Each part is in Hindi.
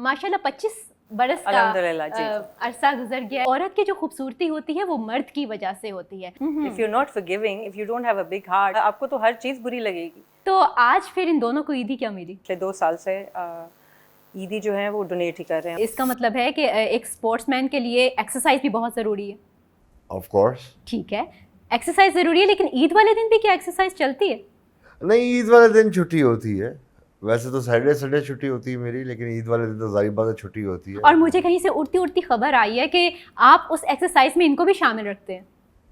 माशाल्लाह 25 बरस का अल्हम्दुलिल्लाह जी। अरसा गुजर गया है। औरत की जो खूबसूरती होती है वो मर्द की वजह से होती है। If you not forgiving, if you don't have a big heart, आपको तो हर चीज बुरी लगेगी। तो आज फिर इन दोनों को ईदी क्या मिली? पिछले 2 साल से ईदी जो है वो डोनेट ही कर रहे हैं। इसका मतलब है कि एक स्पोर्ट्समैन के लिए एक्सरसाइज भी बहुत ज़रूरी है। Of course. ठीक है, एक्सरसाइज ज़रूरी है, लेकिन ईद वाले दिन भी क्या एक्सरसाइज चलती है? नहीं, ईद वाले दिन छुट्टी होती है। वैसे तो सैटरडे संडे छुट्टी होती है मेरी, लेकिन ईद वाले दिन तो जाहिर बात है छुट्टी होती है। और मुझे कहीं से उड़ती उड़ती खबर आई है कि आप उस एक्सरसाइज में इनको भी शामिल रखते हैं।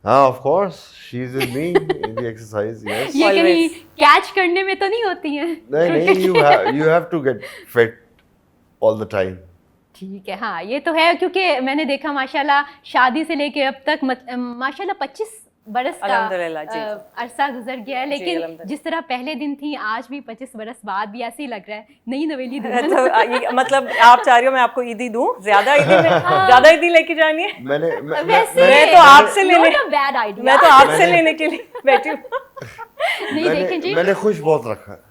हाँ, of course, she is with me in the exercise. Yes. ये कहीं Always. कैच करने में तो नहीं होती हैं? नहीं, you have to get fit all the time. ठीक है, हाँ ये तो है, क्योंकि मैंने देखा माशाल्लाह शादी से लेके अब तक माशाल्लाह 25 बरस का अल्हम्दुलिल्लाह जी। अरसा गुजर गया है, लेकिन अल्हम्दुलिल्लाह। जिस तरह पहले दिन थी आज भी 25 बरस बाद भी ऐसे ही लग रहा है, नई नवेली दुल्हन। अच्छा, ये मतलब आप चाह रही हो मैं आपको ईदी दूं? ज्यादा ईदी लेके जानी है? वैसे मैं तो आपसे लेने not a bad idea। मैं तो आपसे लेने के लिए बैठी हूँ। नहीं देखें जी, मैंने खुश बहुत रखा है।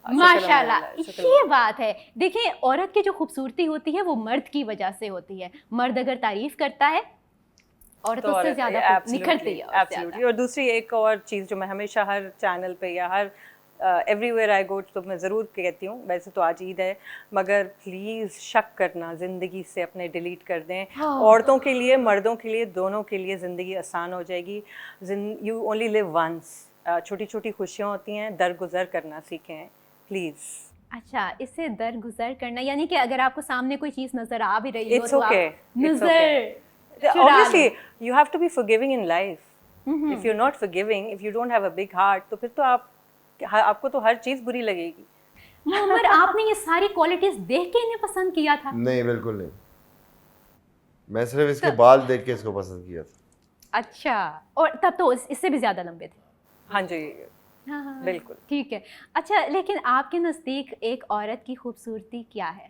माशाल्लाह, शुक्र ये बात है। देखिए, औरत की जो खूबसूरती होती है वो मर्द की वजह से होती है। मर्द अगर तारीफ करता है औरतों से ज्यादा निखरती है। एब्सोल्युटली। और दूसरी एक और चीज़ जो मैं हमेशा हर चैनल पे या हर एवरीवेयर आई गो तो मैं ज़रूर कहती हूँ, वैसे तो आज ईद है, मगर प्लीज़ शक करना ज़िंदगी से अपने डिलीट कर दें। हाँ। औरतों के लिए, मर्दों के लिए, दोनों के लिए ज़िंदगी आसान हो जाएगी। You only live once. छोटी छोटी खुशियाँ होती हैं, दरगुजर करना सीखें प्लीज़। अच्छा, इससे दर गुजर करना यानी कि अगर आपको सामने कोई चीज नजर आ भी रही हो It's तो okay. आप It's नजर Obviously, you have to be forgiving in life. If you're not forgiving, if you don't have a big heart, तो फिर तो आपको तो हर चीज बुरी लगेगी। मोहम्मद, आपने ये सारी क्वालिटीज देख के इन्हें पसंद किया था? नहीं, बिल्कुल नहीं। मैं सिर्फ इसके बाल देख के इसको पसंद किया था। अच्छा, और तब तो इससे भी ज्यादा लंबे थे। हाँ जी, हाँ, बिल्कुल। ठीक है। अच्छा, लेकिन आपके नजदीक एक औरत की खूबसूरती क्या है?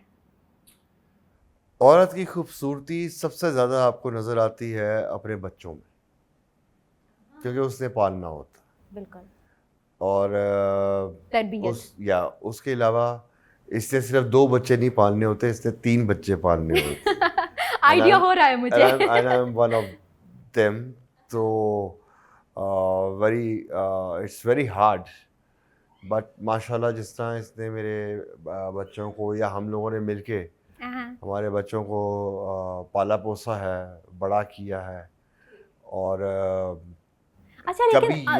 औरत की खूबसूरती सबसे ज़्यादा आपको नज़र आती है अपने बच्चों में, क्योंकि उसने पालना होता है। बिल्कुल। और तरबियत। उसके अलावा इसने सिर्फ 2 बच्चे नहीं पालने होते, इसने 3 बच्चे पालने होते। आइडिया हो रहा है मुझे। And I'm one of them. तो it's very hard. बट माशाल्लाह जिस तरह इसने मेरे बच्चों को या हम लोगों ने मिलके हमारे बच्चों को पाला पोसा है, बड़ा किया है। और अच्छा,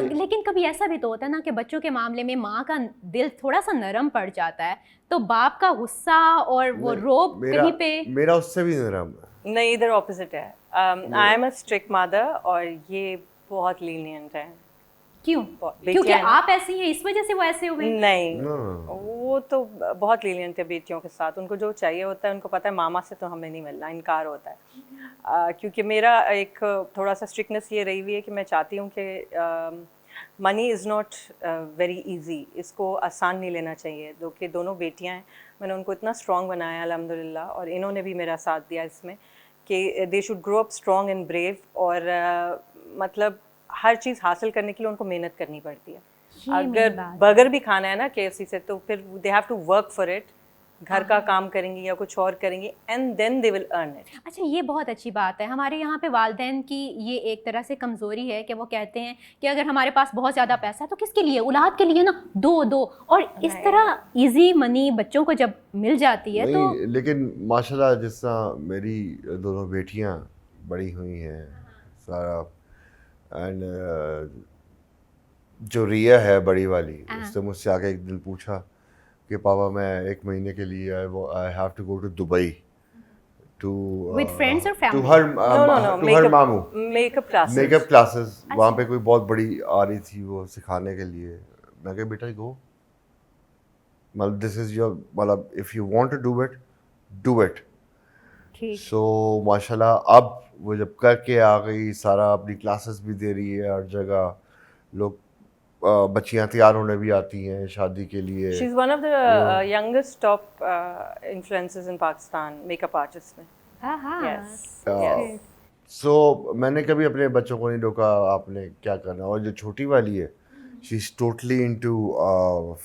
लेकिन कभी ऐसा भी तो होता है ना कि बच्चों के मामले में माँ का दिल थोड़ा सा नरम पड़ जाता है, तो बाप का गुस्सा और वो रोब कहीं पे। मेरा उससे भी नरम है। नहीं, इधर ऑपोजिट है। I am a strict mother और ये बहुत लीनियंट है। क्यों? क्योंकि आप ऐसी हैं इस वजह से वो ऐसे हुए? नहीं, वो तो बहुत लीनियंट है बेटियों के साथ। उनको जो चाहिए होता है, उनको पता है मामा से तो हमें नहीं मिलना, इनकार होता है। क्योंकि मेरा एक थोड़ा सा स्ट्रिक्टनेस ये रही हुई है कि मैं चाहती हूँ कि money is not very easy, इसको आसान नहीं लेना चाहिए। कि दोनों बेटियाँ हैं, मैंने उनको इतना स्ट्रॉन्ग बनाया अल्हम्दुलिल्लाह, और इन्होंने भी मेरा साथ दिया इसमें कि they should grow up strong and brave. और मतलब हर चीज़ हासिल करने के लिए उनको मेहनत करनी पड़ती है। अगर बर्गर भी खाना है ना KFC से, तो फिर they have to work for it. घर का काम करेंगी या कुछ और करेंगी, and then they will earn it. अच्छा, ये बहुत अच्छी बात है। हमारे यहाँ पे वालिदैन की ये एक तरह से कमज़ोरी है कि वो कहते हैं कि अगर हमारे पास बहुत ज़्यादा पैसा है तो किसके लिए, औलाद के लिए ना, दो। और इस तरह इजी मनी बच्चों को जब मिल जाती है तो। लेकिन माशाल्लाह जिस तरह मेरी दोनों बेटियाँ बड़ी हुई हैं सारा, एंड जो रिया है बड़ी वाली, उसने मुझसे आके एक दिन पूछा कि पापा मैं 1 महीने के लिए I have to go to Dubai too with friends और फैमिली। टू हर मामू मेकअप क्लासेस। वहाँ पे कोई बहुत बड़ी आ रही थी वो सिखाने के लिए। मैं कहा बेटा गो, मतलब दिस इज योर, मतलब if you want to do it. So माशाल्लाह अब वो जब करके आ गई, सारा अपनी क्लासेस भी दे रही है, हर जगह लोग बच्चियां तैयार होने भी आती हैं शादी के लिए। She is one of the youngest top influencers in Pakistan makeup artist में। यस। सो मैंने कभी अपने बच्चों को नहीं रोका आपने क्या करना। और जो छोटी वाली है she's totally into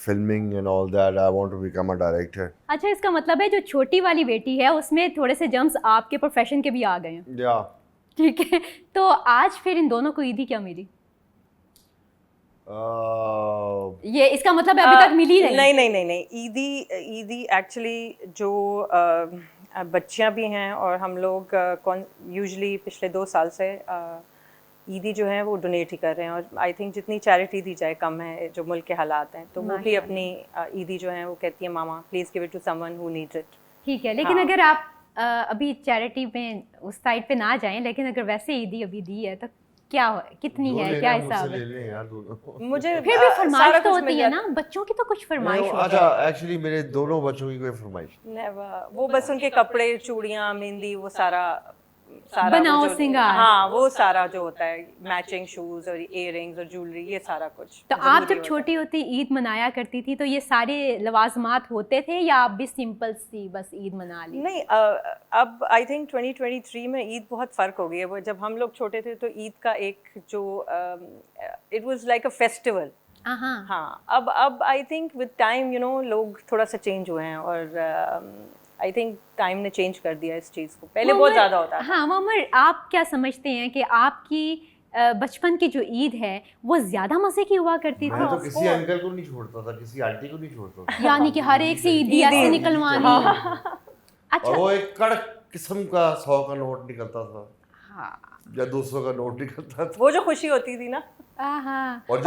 filming and all that. I want to become a director. अच्छा, इसका मतलब है जो छोटी वाली बेटी है उसमें थोड़े से जम्स आपके प्रोफेशन के भी आ गए हैं। Yeah. ठीक है, तो आज फिर इन दोनों को ईदी क्या मिली? ये इसका मतलब है अभी तक मिली नहीं? नहीं। ईदी एक्चुअली जो बच्चियां भी हैं और हम लोग यूजुअली पिछले 2 साल से ईदी जो है वो डोनेट ही कर रहे हैं, और आई थिंक जितनी चैरिटी दी जाए कम है जो मुल्क के हालात हैं, तो वो भी अपनी ईदी जो है वो कहती है मामा please give it to someone who needs it. ठीक है, लेकिन अगर आप अभी चैरिटी में उस साइड पे ना जाएं, लेकिन अगर वैसे ईदी अभी दी है तो क्या हो, कितनी है, क्या हिसाब है? मुझे फिर भी फरमाइश तो होती है ना, बच्चों की तो कुछ फरमाइश होती है। अच्छा, एक्चुअली मेरे दोनों बच्चों की कोई फरमाइश नेवर, वो बस उनके कपड़े, चूड़ियाँ, मेहंदी, वो सारा बनाओ वो जो- सिंगार। हाँ, वो सारा जो होता है, मैचिंग शूज और इयररिंग्स और ज्वेलरी, ये सारा कुछ तो आप जब छोटी होती ईद मनाया करती थी तो ये सारे लवाजमात होते थे या आप भी सिंपल सी बस ईद मना ली? नहीं, अब आई थिंक 2023 में ईद बहुत फ़र्क हो गई है। वो जब हम लोग छोटे थे तो ईद का एक जो it was like a festival. हाँ, अब आई थिंक विद टाइम लोग थोड़ा सा चेंज हुए हैं, और आई थिंक टाइम ने चेंज कर दिया इस चीज़ को। पहले बहुत ज़्यादा होता था। हाँ मोहम्मद, आप क्या समझते हैं कि आपकी बचपन की जो ईद है वो ज्यादा मजे की हुआ करती मैं थी? तो किसी अंकल को नहीं छोड़ता था, किसी आंटी को नहीं छोड़ता था। यानी कि हर एक से ईदी ऐसे निकलवानी। अच्छा, और वो एक कड़क किस्म का 100 का नोट निकलता था हाँ, या 200 का नोट निकलता था। वो जो खुशी होती थी ना। हाँ। और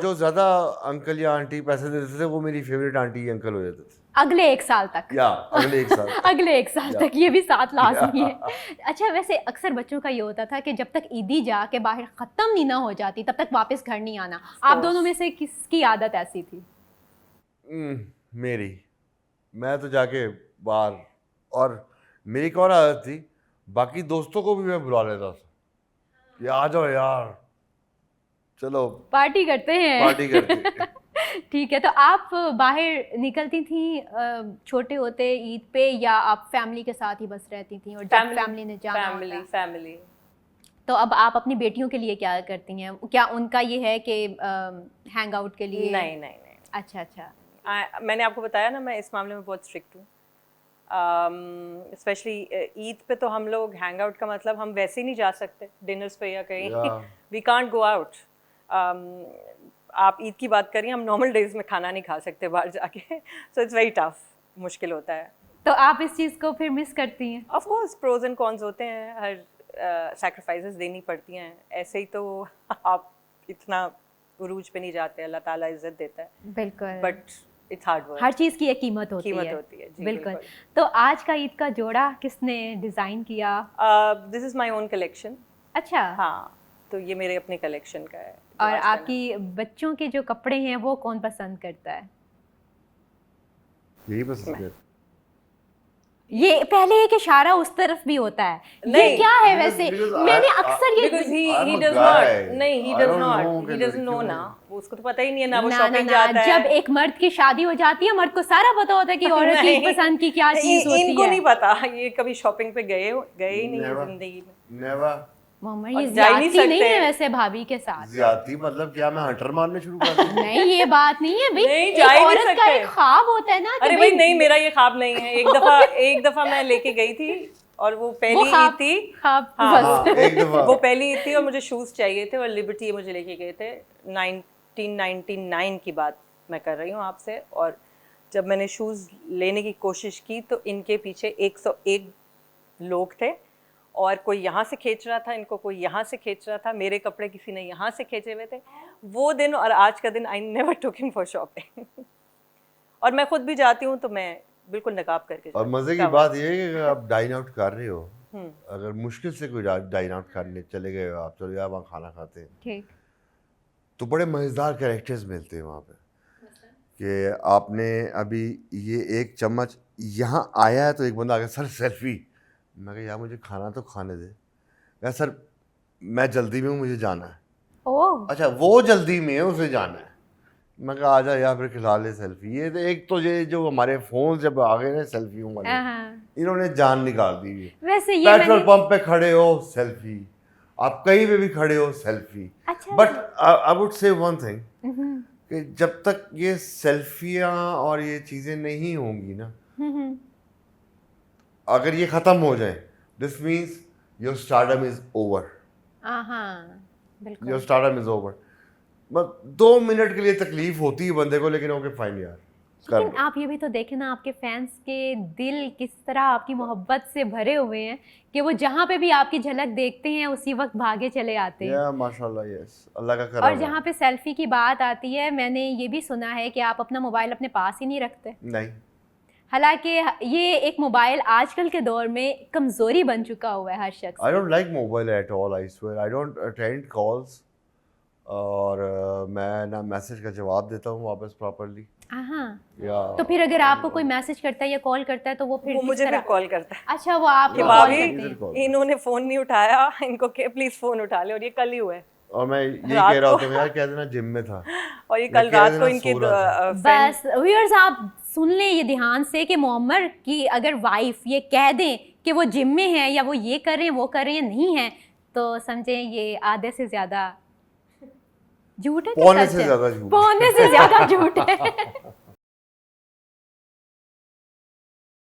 जो ज्यादा अंकल या आंटी पैसे देते थे वो मेरी फेवरेट आंटी या अंकल हो जाते थे। अगले 1 साल तक या अगले 1 साल अगले 1 साल तक, ये भी साथ लाजमी है। अच्छा, वैसे अक्सर बच्चों का ये होता था कि जब तक ईदी जाके बाहर ख़त्म नहीं ना हो जाती तब तक वापस घर नहीं आना। आप दोनों में से किसकी आदत ऐसी थी? मेरी। मैं तो जाके बाहर, और मेरी एक और आदत थी, बाकी दोस्तों को भी मैं बुला लेता था कि आ जाओ यार, चलो पार्टी करते हैं। पार्टी करते। ठीक है, तो आप बाहर निकलती थी छोटे होते ईद पे, या आप फैमिली के साथ ही बस रहती थी और जब फैमिली ने जाना होता? फैमिली। तो अब आप अपनी बेटियों के लिए क्या करती हैं? क्या उनका ये है कि हैंग आउट के लिए? नहीं। अच्छा। मैंने आपको बताया ना, मैं इस मामले में बहुत स्ट्रिक्ट हूँ। स्पेशली ईद पे तो हम लोग हैंग आउट का मतलब हम वैसे ही नहीं जा सकते डिनर्स पे या कहीं। We can't go out. आप ईद की बात करिए, हम नॉर्मल डेज में खाना नहीं खा सकते बाहर जाके। सो इट्स वेरी टफ, मुश्किल होता है। तो आप इस चीज़ को फिर मिस करती हैं? Of course, pros and cons होते हैं, हर सैक्रिफाइसेस देनी पड़ती हैं। ऐसे ही तो आप इतना उरूज पे नहीं जाते, अल्लाह ताला इज्जत देता है। बिल्कुल, बट इट्स हार्ड वर्क। हर चीज़ की एक कीमत होती है। जी, बिल्कुल। तो आज का ईद का जोड़ा किसने डिज़ाइन किया? This is my own collection. अच्छा। हाँ, तो ये मेरे अपने कलेक्शन का है। और आपकी बच्चों के जो कपड़े हैं वो कौन पसंद करता है? यही पसंद है। ये पहले एक इशारा उस तरफ भी होता है। ये नहीं, क्या है वैसे? मैंने अक्सर ये because he I'm a does guy. not, नहीं, he I does don't not, know he कि doesn't know क्यों। ना, उसको तो पता ही नहीं है ना, वो ना, शॉपिंग ना, जाता है। जब एक मर्द की शादी हो जाती है, मर्द को सारा पता होता है कि औरत की पसंद की क्या चीज होती है। इनको नहीं पता, ये कभी शॉपिंग पे गए ही नहीं है जिंदगी में। नेवर। मोहम्मद, और ये जा ही नहीं ज्यादती नहीं सकते। है वैसे भाभी के साथ? ज्यादती मतलब क्या, मैं हटर मारने शुरू कर दूं? नहीं, ये बात नहीं है भाई। नहीं, जा ही एक नहीं औरत का सकते। एक ख्वाब होता है ना कि अरे भाई नहीं, मेरा ये ख्वाब नहीं है। एक दफा मैं लेके गई थी, और वो पहली ईद थी। ख्वाब हाँ, बस। एक दफा वो पहली ईद थी और मुझे शूज़ चाहिए थे, और लिबर्टी मुझे लेके गए थे। 1999 की बात मैं कर रही हूँ आपसे। और जब मैंने शूज़ लेने की कोशिश की तो इनके पीछे 101 लोग थे, और कोई यहाँ से खींच रहा था इनको, कोई यहाँ से खींच रहा था। मेरे कपड़े किसी ने यहाँ से खींचे हुए थे। वो दिन और आज का दिन I never took in for shopping. और मैं खुद भी जाती हूँ तो मैं बिल्कुल नकाब करके और मजे की बात ये है कि अगर आप डाइन आउट कर रहे हो, अगर मुश्किल से कोई डाइन आउट करने चले गए हो आप, चलो यार वहाँ खाना खाते हैं, ठीक। तो बड़े मज़ेदार कैरेक्टर्स मिलते हैं वहाँ पे। कि आपने अभी ये एक चम्मच यहाँ आया है तो एक बंदा आ गया, सर सेल्फी। मैं कहा यार मुझे खाना तो खाने दे। यार सर मैं जल्दी में हूँ, मुझे जाना है। ओह, अच्छा वो जल्दी में है, उसे जाना है। मैं कहा आ जा यार फिर खिला ले सेल्फी। ये तो एक तो ये जो हमारे फोन जब आ गए ना सेल्फियों वाले, इन्होंने जान निकाल दी है। वैसे ये पेट्रोल पंप पे खड़े हो सेल्फी, आप कहीं पे भी खड़े हो सेल्फी। अच्छा। But I would say one thing कि जब तक ये सेल्फियाँ और ये चीज़ें नहीं होंगी ना, अगर ये ख़त्म हो जाए, this means your stardom is over, हाँ बिल्कुल। Your stardom is over. बस 2 मिनट के लिए तकलीफ होती है बंदे को, लेकिन ओके फाइन यार, कर लेकिन आप ये भी तो देखें ना, आपके फैंस के दिल किस तरह आपकी मोहब्बत से भरे हुए हैं कि वो जहाँ पे भी आपकी झलक देखते हैं उसी वक्त भागे चले आते हैं। या माशाल्लाह, यस, अल्लाह का करम और है। जहाँ पे सेल्फी की बात आती है, मैंने ये भी सुना है कि आप अपना मोबाइल अपने पास ही नहीं रखते। नहीं, हालांकि ये एक मोबाइल आजकल के दौर में कमज़ोरी बन चुका हुआ है हर शख्स आई की। Don't like mobile at all, I swear. I don't attend calls, और मैं ना मैसेज का जवाब देता हूँ वापस प्रॉपरली। हाँ, या तो फिर अगर आपको कोई मैसेज करता है या कॉल करता है तो वो फिर वो किस मुझे तरह? फिर कॉल करता है अच्छा, वो आपको कि कॉल भाभी करते हैं। call इन्होंने फ़ोन नहीं उठाया, इनको प्लीज़ फ़ोन उठा ले, और ये कल ही हुआ है। और मैं ये रात कह रहा को। होता हूँ यार, कह देना जिम में था, और ये मैं कल कह रात देना को इनके सो रहा था। फ्रेंड बस व्यूअर्स, आप सुन लें ये ध्यान से कि मोअम्मर की अगर वाइफ ये कह दें कि वो जिम में है या वो ये कर रहे हैं वो कर रहे हैं नहीं है, तो समझें ये आधे से ज़्यादा झूठ है कि पौने सच से है? ज़्यादा झूठ। पौने से ज़्यादा झूठ है।